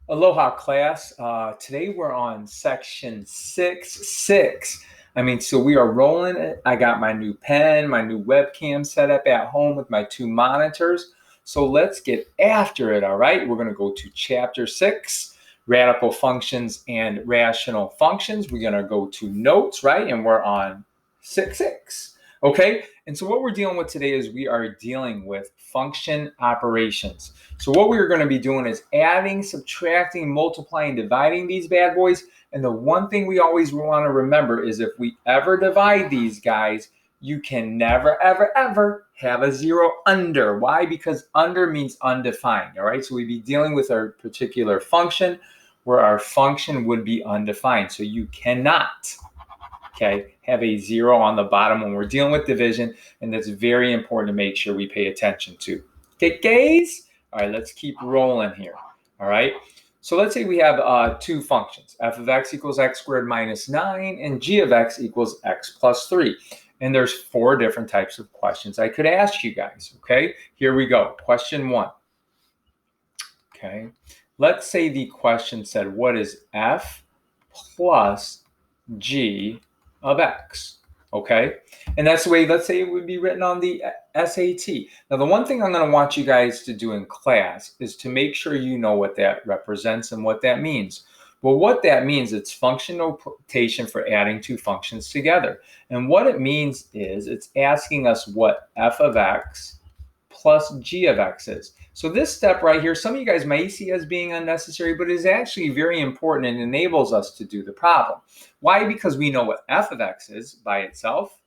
Aloha class. Today we're on section 6.6. So we are rolling it. I got my new pen, my new webcam set up at home with my two monitors. So let's get after it, all right? We're going to go to chapter 6, radical functions and rational functions. We're going to go to notes, right? And we're on 6.6. Okay, and so what we're dealing with today is we are dealing with function operations. So what we're going to be doing is adding, subtracting, multiplying, dividing these bad boys. And the one thing we always want to remember is if we ever divide these guys, you can never, ever, ever have a zero under. Why? Because under means undefined, all right? So we'd be dealing with our particular function where our function would be undefined. So you cannot, okay, have a zero on the bottom when we're dealing with division, and that's very important to make sure we pay attention to. Okay, guys? All right, let's keep rolling here. All right, so let's say we have two functions, f of x equals x squared minus 9, and g of x equals x plus 3. And there's 4 different types of questions I could ask you guys, okay? Here we go, question 1. Okay, let's say the question said, what is f plus g of x, okay? And that's the way, let's say it would be written on the SAT. Now, the one thing I'm going to want you guys to do in class is to make sure you know what that represents and what that means. Well, what that means, it's function notation for adding two functions together. And what it means is it's asking us what f of x plus g of x is. So this step right here, some of you guys may see as being unnecessary, but it is actually very important and enables us to do the problem. Why? Because we know what f of x is by itself,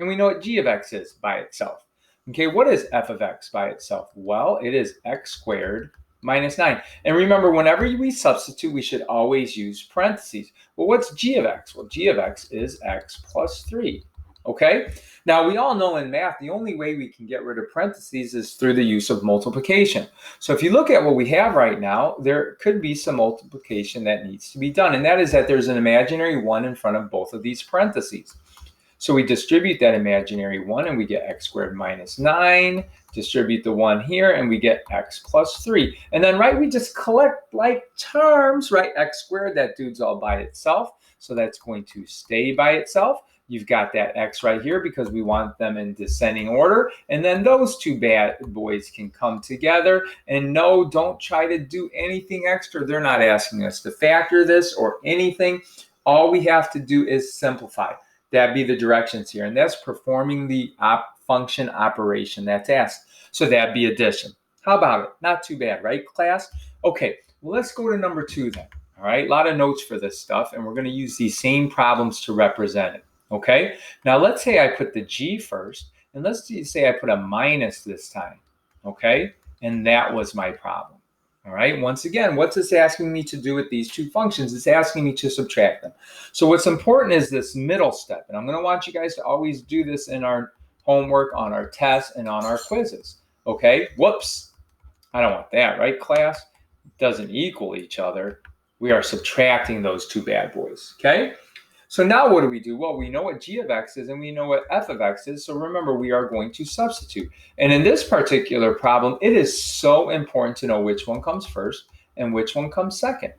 and we know what g of x is by itself. Okay, what is f of x by itself? Well, it is x squared minus 9. And remember, whenever we substitute, we should always use parentheses. Well, what's g of x? Well, g of x is x plus 3. Okay, now we all know in math, the only way we can get rid of parentheses is through the use of multiplication. So if you look at what we have right now, there could be some multiplication that needs to be done. And that is that there's an imaginary 1 in front of both of these parentheses. So we distribute that imaginary 1 and we get x squared minus 9, distribute the 1 here and we get x plus 3. And then, right, we just collect like terms, right? X squared, that dude's all by itself. So that's going to stay by itself. You've got that x right here because we want them in descending order. And then those two bad boys can come together. And no, don't try to do anything extra. They're not asking us to factor this or anything. All we have to do is simplify. That'd be the directions here. And that's performing the function operation that's asked. So that'd be addition. How about it? Not too bad, right, class? Okay, well, let's go to number 2 then. All right, a lot of notes for this stuff. And we're going to use these same problems to represent it. Okay, now let's say I put the g first, and let's say I put a minus this time, okay? And that was my problem, all right? Once again, what's this asking me to do with these two functions? It's asking me to subtract them. So what's important is this middle step, and I'm gonna want you guys to always do this in our homework, on our tests, and on our quizzes, okay? Whoops, I don't want that, right, class? It doesn't equal each other. We are subtracting those two bad boys, okay? So now what do we do? Well, we know what g of x is and we know what f of x is. So remember, we are going to substitute. And in this particular problem, it is so important to know which one comes first and which one comes second.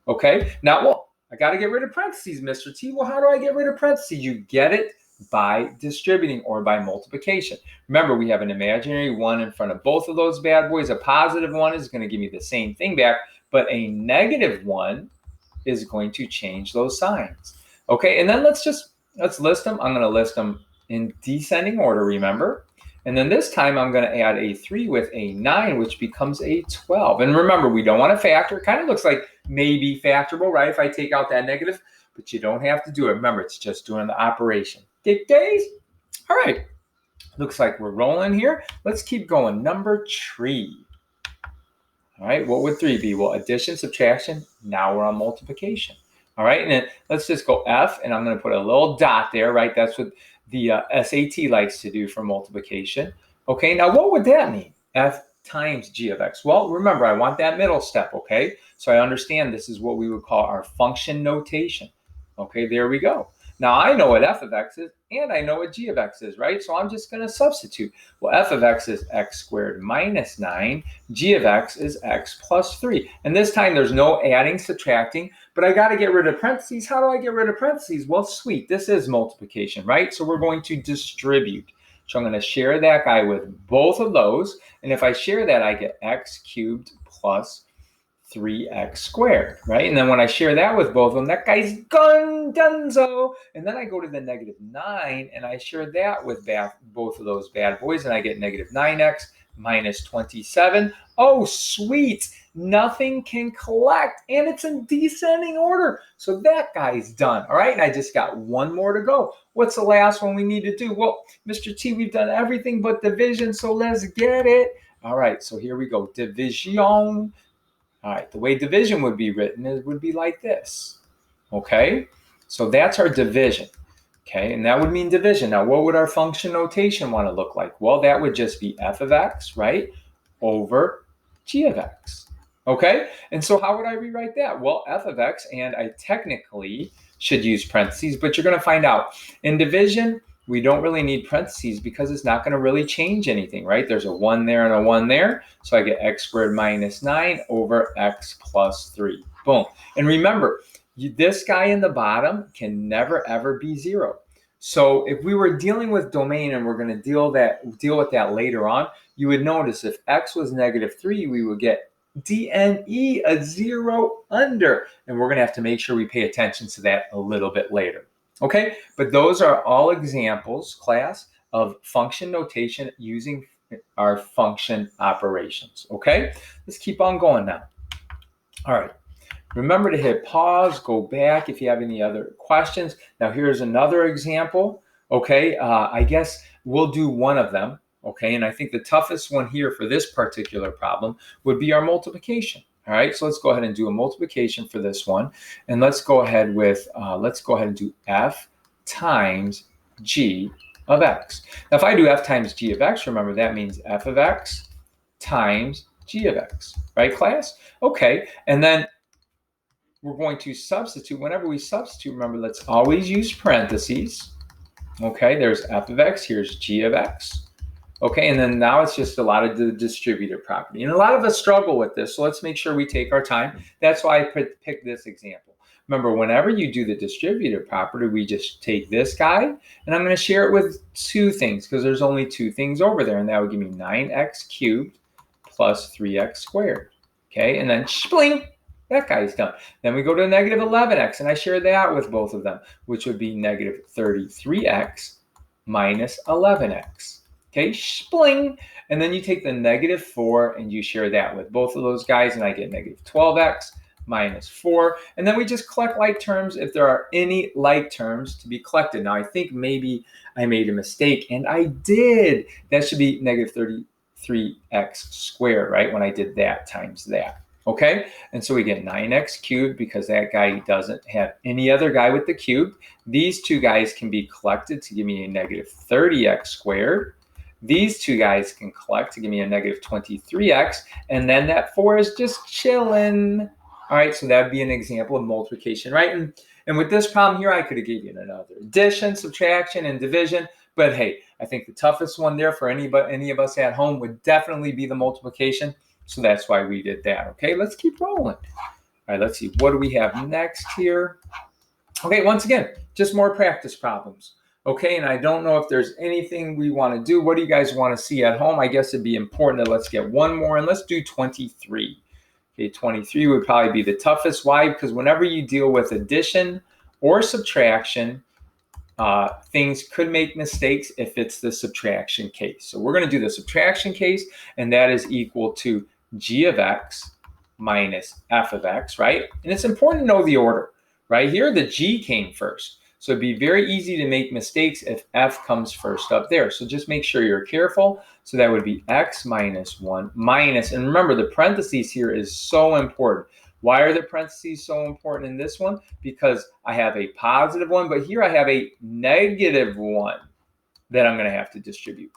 Okay, now, well, I got to get rid of parentheses, Mr. T. Well, how do I get rid of parentheses? You get it by distributing or by multiplication. Remember, we have an imaginary 1 in front of both of those bad boys. A positive 1 is going to give me the same thing back, but a negative 1 is going to change those signs. Okay, and then let's list them. I'm going to list them in descending order, remember? And then this time I'm going to add a 3 with a 9, which becomes a 12. And remember, we don't want to factor. It kind of looks like maybe factorable, right, if I take out that negative, but you don't have to do it. Remember, it's just doing the operation. Okay, guys? All right, looks like we're rolling here. Let's keep going. Number 3. All right, what would 3 be? Well, addition, subtraction. Now we're on multiplication. All right, and then let's just go F, and I'm going to put a little dot there, right? That's what the SAT likes to do for multiplication. Okay, now what would that mean? F times g of x. Well, remember, I want that middle step, okay? So I understand this is what we would call our function notation. Okay, there we go. Now I know what f of x is, and I know what g of x is, right? So I'm just going to substitute. Well, f of x is x squared minus 9. G of x is x plus 3. And this time there's no adding, subtracting, but I got to get rid of parentheses. How do I get rid of parentheses? Well, sweet. This is multiplication, right? So we're going to distribute. So I'm going to share that guy with both of those. And if I share that, I get x cubed plus 3x squared, right? And then when I share that with both of them, that guy's gone, donezo. And then I go to the negative 9, and I share that with both of those bad boys, and I get negative 9x minus 27. Oh, sweet. Nothing can collect, and it's in descending order. So that guy's done, all right? And I just got one more to go. What's the last one we need to do? Well, Mr. T, we've done everything but division, so let's get it. All right, so here we go. Division. All right, the way division would be written, it would be like this, okay? So that's our division, okay? And that would mean division. Now, what would our function notation want to look like? Well, that would just be f of x, right, over g of x, okay? And so how would I rewrite that? Well, f of x, and I technically should use parentheses, but you're going to find out. In division, we don't really need parentheses because it's not going to really change anything, right? There's a 1 there and a 1 there. So I get x squared minus 9 over x plus 3. Boom. And remember, this guy in the bottom can never, ever be 0. So if we were dealing with domain, and we're going to deal with that later on, you would notice if x was negative 3, we would get DNE, a 0 under. And we're going to have to make sure we pay attention to that a little bit later. Okay, but those are all examples, class, of function notation using our function operations. Okay, let's keep on going now. All right, remember to hit pause, go back if you have any other questions. Now here's another example. Okay, I guess we'll do one of them. Okay, and I think the toughest one here for this particular problem would be our multiplication. All right, so let's go ahead and do a multiplication for this one. And let's go ahead and do f times g of x. Now, if I do f times g of x, remember that means f of x times g of x, right, class? Okay, and then we're going to substitute. Whenever we substitute, remember, let's always use parentheses. Okay, there's f of x, here's g of x. Okay, and then now it's just a lot of the distributive property. And a lot of us struggle with this, so let's make sure we take our time. That's why I picked this example. Remember, whenever you do the distributive property, we just take this guy, and I'm going to share it with two things, because there's only two things over there, and that would give me 9x cubed plus 3x squared. Okay, and then spling, that guy's done. Then we go to negative 11x, and I share that with both of them, which would be negative 33x minus 11x. Okay, spling. And then you take the negative 4 and you share that with both of those guys, and I get negative 12x minus 4. And then we just collect like terms if there are any like terms to be collected. Now, I think maybe I made a mistake, and I did. That should be negative 33x squared, right, when I did that times that. Okay, and so we get 9x cubed because that guy doesn't have any other guy with the cube. These two guys can be collected to give me a negative 30x squared. These two guys can collect to give me a negative 23x, and then that 4 is just chilling. All right, so that would be an example of multiplication, right? And with this problem here, I could have given you another addition, subtraction, and division, but hey, I think the toughest one there for any of us at home would definitely be the multiplication, so that's why we did that. Okay, let's keep rolling. All right, let's see, what do we have next here? Okay, once again, just more practice problems. Okay, and I don't know if there's anything we want to do. What do you guys want to see at home? I guess it'd be important that let's get one more, and let's do 23. Okay, 23 would probably be the toughest. Why? Because whenever you deal with addition or subtraction, things could make mistakes if it's the subtraction case. So we're going to do the subtraction case, and that is equal to g of x minus f of x, right? And it's important to know the order. Right here, the g came first. So it'd be very easy to make mistakes if f comes first up there. So just make sure you're careful. So that would be x minus 1 minus, and remember the parentheses here is so important. Why are the parentheses so important in this one? Because I have a positive 1, but here I have a negative 1 that I'm going to have to distribute.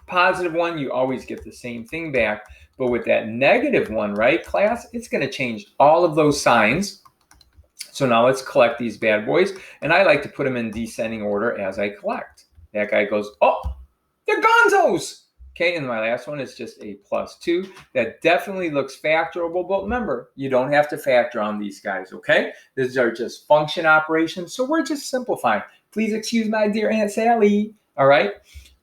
Positive 1, you always get the same thing back. But with that negative 1, right, class, it's going to change all of those signs. So now let's collect these bad boys. And I like to put them in descending order as I collect. That guy goes, oh, they're gonzos. Okay, and my last one is just a +2. That definitely looks factorable, but remember, you don't have to factor on these guys, okay? These are just function operations, so we're just simplifying. Please excuse my dear Aunt Sally, all right?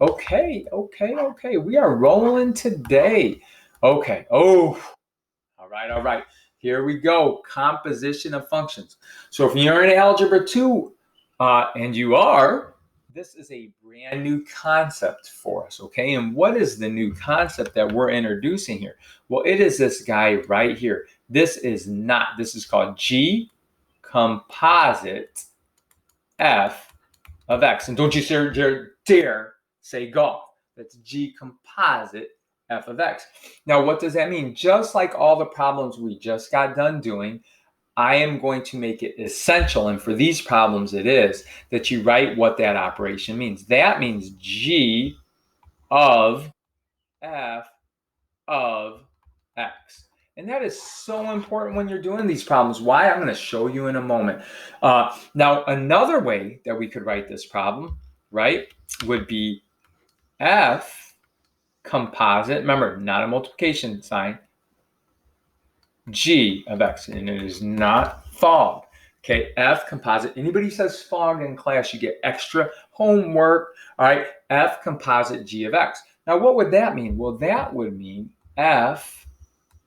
Okay. We are rolling today. Okay, all right. Here we go, composition of functions. So if you're in Algebra 2, and you are, this is a brand new concept for us, okay? And what is the new concept that we're introducing here? Well, it is this guy right here. This is called G composite f of x. And don't you dare say golf. That's G composite f of x. Now, what does that mean? Just like all the problems we just got done doing, I am going to make it essential, and for these problems it is, that you write what that operation means. That means G of f of x. And that is so important when you're doing these problems. Why? I'm going to show you in a moment. Now, another way that we could write this problem, right, would be f composite, remember, not a multiplication sign, G of x, and it is not fog. Okay, F composite. Anybody who says fog in class, you get extra homework. All right, F composite G of x. Now, what would that mean? Well, that would mean F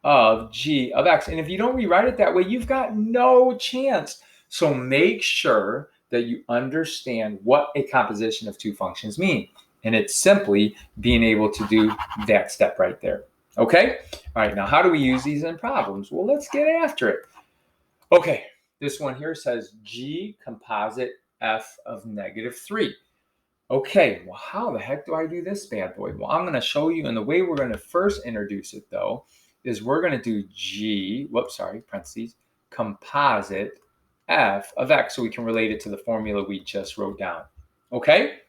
of G of x. And if you don't rewrite it that way, you've got no chance. So make sure that you understand what a composition of two functions mean. And it's simply being able to do that step right there. Okay? All right, now how do we use these in problems? Well, let's get after it. Okay, this one here says G composite f of -3. Okay, well, how the heck do I do this bad boy? Well, I'm going to show you, and the way we're going to first introduce it, though, is we're going to do G, parentheses, composite f of x, so we can relate it to the formula we just wrote down. Okay?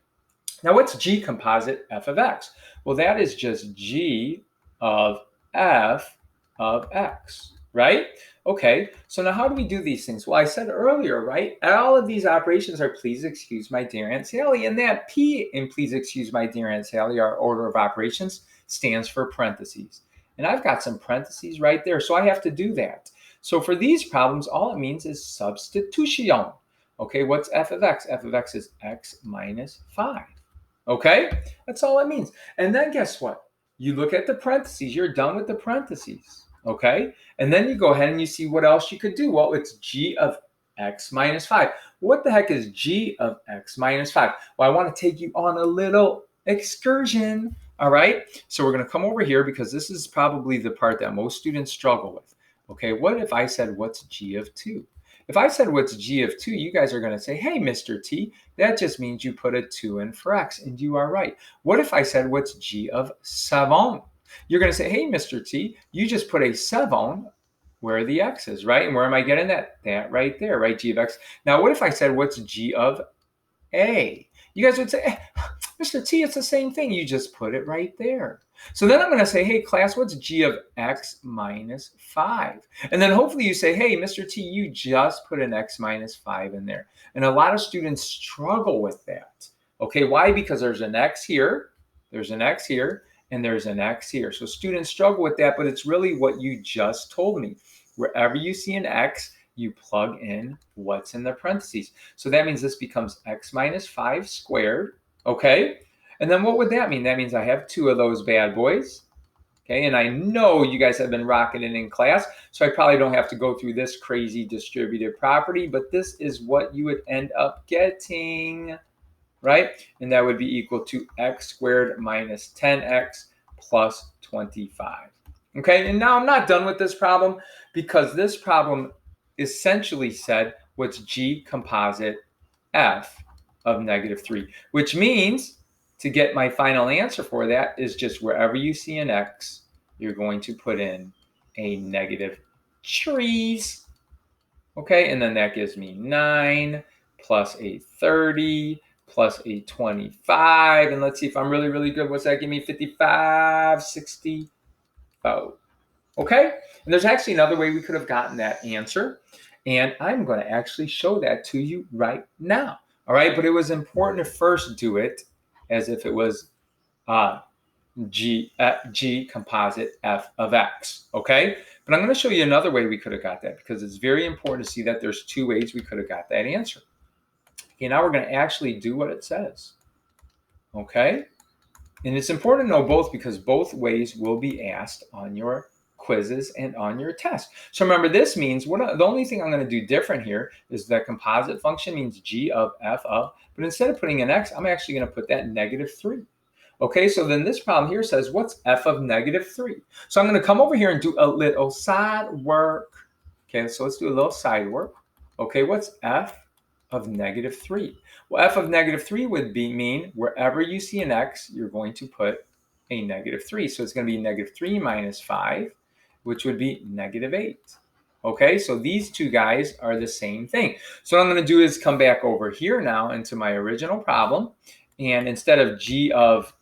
Now, what's G composite f of x? Well, that is just G of f of x, right? Okay, so now how do we do these things? Well, I said earlier, right? All of these operations are please excuse my dear Aunt Sally, and that P in please excuse my dear Aunt Sally, our order of operations, stands for parentheses. And I've got some parentheses right there, so I have to do that. So for these problems, all it means is substitution. Okay, what's f of x? F of x is x minus 5. Okay, that's all it means. And then guess what? You look at the parentheses, you're done with the parentheses, okay? And then you go ahead and you see what else you could do. Well, it's G of x minus 5. What the heck is G of x minus 5? Well, I want to take you on a little excursion, all right? So we're going to come over here because this is probably the part that most students struggle with. Okay, what if I said, what's G of 2? If I said, what's G of 2, you guys are going to say, hey, Mr. T, that just means you put a 2 in for x, and you are right. What if I said, what's G of 7? You're going to say, hey, Mr. T, you just put a 7 where are the x's, right? And where am I getting that? That right there, right, G of x. Now, what if I said, what's G of A? You guys would say, Mr. T, it's the same thing. You just put it right there. So then I'm going to say, hey, class, what's G of x minus 5? And then hopefully you say, hey, Mr. T, you just put an x minus 5 in there. And a lot of students struggle with that. Okay, why? Because there's an x here, there's an x here, and there's an x here. So students struggle with that, but it's really what you just told me. Wherever you see an x, you plug in what's in the parentheses. So that means this becomes x minus 5 squared. Okay, and then what would that mean? That means I have 2 of those bad boys. Okay, and I know you guys have been rocking it in class, so I probably don't have to go through this crazy distributive property, but this is what you would end up getting, right? And that would be equal to x squared minus 10x plus 25. Okay, and now I'm not done with this problem because this problem essentially said what's G composite f of -3, which means to get my final answer for that is just wherever you see an x, you're going to put in a negative trees. Okay, and then that gives me 9 plus a 30 plus a 25. And let's see if I'm really, really good. What's that give me? 55, 60. Oh, okay. And there's actually another way we could have gotten that answer. And I'm going to actually show that to you right now. All right, but it was important to first do it as if it was G composite f of x, okay? But I'm going to show you another way we could have got that, because it's very important to see that there's two ways we could have got that answer. Okay, now we're going to actually do what it says, okay? And it's important to know both, because both ways will be asked on your quizzes and on your test. So remember, this means the only thing I'm going to do different here is that composite function means g of f of, but instead of putting an x, I'm actually going to put that -3. Okay, so then this problem here says, what's f of -3? So I'm going to come over here and do a little side work. Okay, so let's do a little side work. Okay, what's f of -3? Well, f of -3 would mean wherever you see an x, you're going to put a -3. So it's going to be -3 minus 5, which would be -8. Okay, so these two guys are the same thing. So what I'm going to do is come back over here now into my original problem. And instead of g of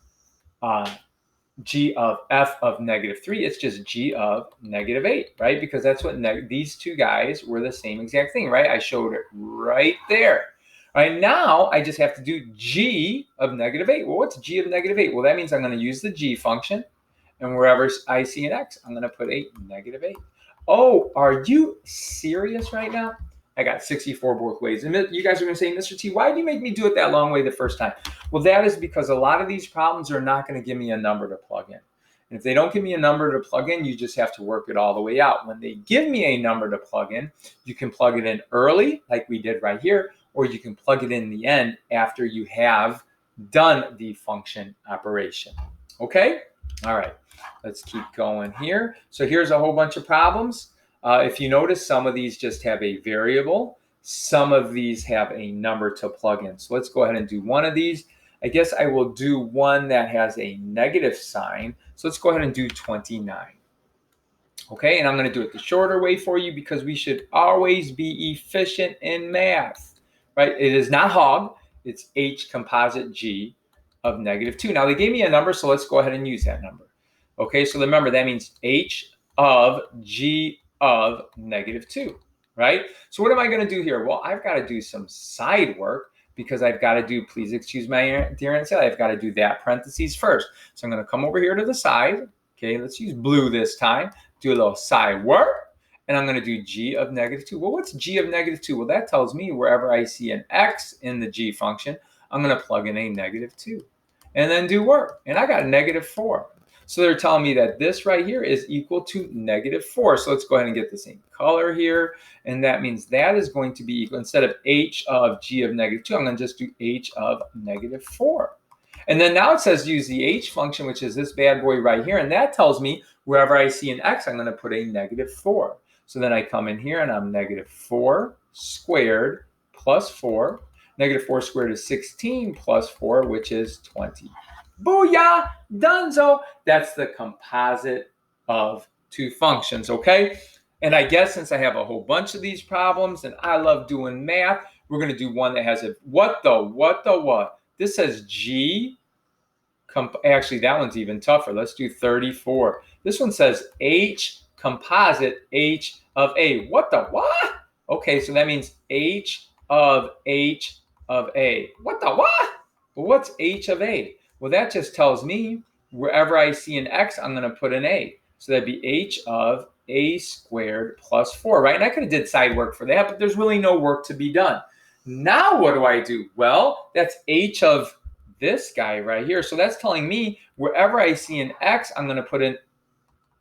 f of -3, it's just g of -8, right? Because that's what these two guys were the same exact thing, right? I showed it right there. All right, now I just have to do g of -8. Well, what's g of -8? Well, that means I'm going to use the g function, and wherever I see an x, I'm going to put a -8. Oh, are you serious right now? I got 64 both ways. And you guys are going to say, Mr. T, why did you make me do it that long way the first time? Well, that is because a lot of these problems are not going to give me a number to plug in. And if they don't give me a number to plug in, you just have to work it all the way out. When they give me a number to plug in, you can plug it in early, like we did right here, or you can plug it in the end after you have done the function operation. Okay? All right. Let's keep going here. So here's a whole bunch of problems. If you notice, some of these just have a variable. Some of these have a number to plug in. So let's go ahead and do one of these. I guess I will do one that has a negative sign. So let's go ahead and do 29. Okay, and I'm going to do it the shorter way for you, because we should always be efficient in math, right? It is not hog. It's h composite g of -2. Now, they gave me a number, so let's go ahead and use that number. Okay, so remember, that means h of g of -2, right? So what am I going to do here? Well, I've got to do some side work, because I've got to do, please excuse my dear Aunt Sally, I've got to do that parentheses first. So I'm going to come over here to the side. Okay, let's use blue this time. Do a little side work, and I'm going to do g of -2. Well, what's g of -2? Well, that tells me wherever I see an x in the g function, I'm going to plug in a -2 and then do work. And I got a -4. So they're telling me that this right here is equal to -4. So let's go ahead and get the same color here. And that means that is going to be equal, instead of h of g of -2, I'm going to just do h of -4. And then now it says use the h function, which is this bad boy right here. And that tells me wherever I see an x, I'm going to put a -4. So then I come in here and I'm -4 squared plus 4. -4 squared is 16 plus 4, which is 20. Booyah! Dunzo! That's the composite of two functions, okay? And I guess since I have a whole bunch of these problems and I love doing math, we're going to do one that has a what? This says G. Actually, that one's even tougher. Let's do 34. This one says H composite H of A. What? Okay, so that means H of A. What? Well, what's H of A? Well, that just tells me wherever I see an x, I'm going to put an a. So that'd be h of a squared plus 4, right? And I could have did side work for that, but there's really no work to be done. Now what do I do? Well, that's h of this guy right here. So that's telling me wherever I see an x, I'm going to put in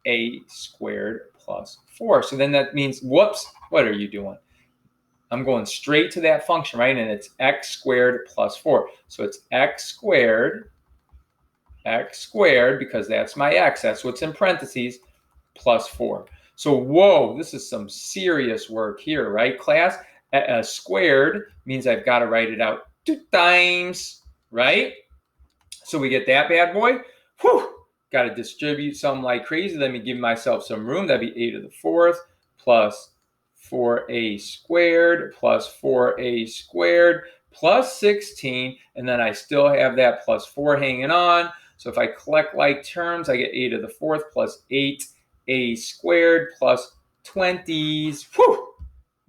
a squared plus 4. So then that means, whoops, what are you doing? I'm going straight to that function, right? And it's x squared plus 4. So it's x squared, because that's my x. That's what's in parentheses, plus 4. So, whoa, this is some serious work here, right, class? Squared means I've got to write it out 2 times, right? So we get that bad boy. Whew, got to distribute something like crazy. Let me give myself some room. That'd be a to the 4th plus 4a squared plus 4a squared plus 16. And then I still have that plus 4 hanging on. So if I collect like terms, I get a to the 4th plus 8a squared plus 20s. Whew,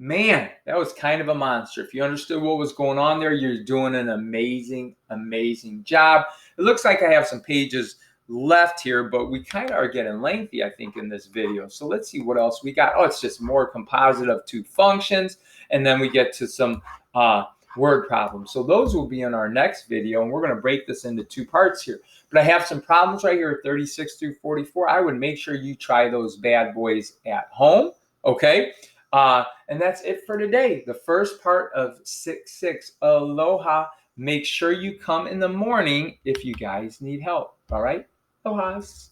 Man, that was kind of a monster. If you understood what was going on there, you're doing an amazing, amazing job. It looks like I have some pages left here, but we kind of are getting lengthy, I think, in this video. So let's see what else we got. Oh, it's just more composite of two functions. And then we get to some word problems. So those will be in our next video. And we're going to break this into two parts here. But I have some problems right here, 36 through 44. I would make sure you try those bad boys at home. Okay. And that's it for today. The first part of 6-6. Aloha. Make sure you come in the morning if you guys need help. All right? Alohas.